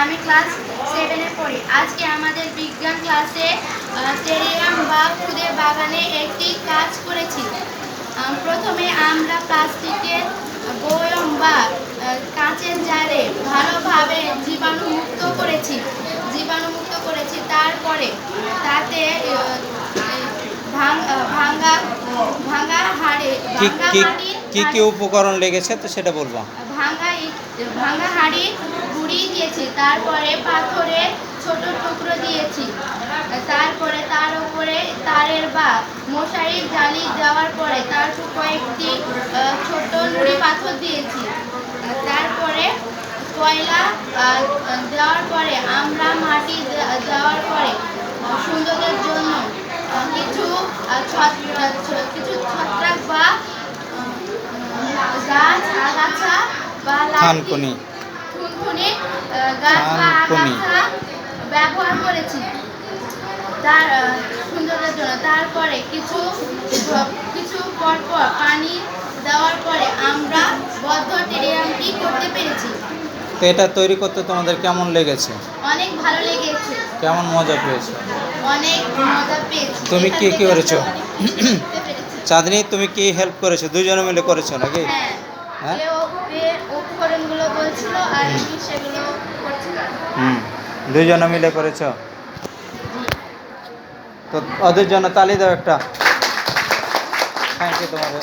আমি ক্লাস 7-এ পড়ি। আজকে আমাদের বিজ্ঞান ক্লাসে টেরিয়াম বা ফুলের বাগানে একটি কাজ করেছি। প্রথমে আমরা প্লাস্টিকের বয়ম বা কাঁচের জারে ভালোভাবে জীবাণুমুক্ত করেছি। তারপরে তাতে ভাঙা কি উপকরণ লেগেছে তো সেটা বলবো। ভাঙা হাঁড়ি গুঁড়ি দিয়েছি, তারপরে পাথরের ছোট টুকরো দিয়েছি, তারপরে তার উপরে তারের বা মশারির জালি দেওয়ার পরে তার কয়েকটি ছোট নুড়ি পাথর দিয়েছি। তারপরে কয়লা দেওয়ার পরে আমরা মাটি দেওয়ার পরে সৌন্দর্যের জন্য কিছু ছত্রাক বা গাছ আগাছা বা থানকুনি গাছ বা আগাছা ব্যবহার করেছি তার সৌন্দর্যের জন্য। তারপরে কিছু পরপর পানি দেওয়ার পরে আমরা বদ্ধ টেরিয়ামটি করতে পেরেছি। তো এটা তৈরি করতে তোমাদের কেমন লেগেছে? অনেক ভালো লেগেছে। কেমন মজা পেয়েছো? অনেক মজা পেয়েছি। তুমি কি করেছো? চাঁদনি, তুমি কি হেল্প করেছো? দুজনে মিলে করেছো নাকি? হ্যাঁ, উপকরণগুলো বলছিল আর আমি সেগুলো করছিলাম। দুজনে মিলে করেছো? তো ওদের জন্য তালি দাও একটা। থ্যাংক ইউ তোমাদের।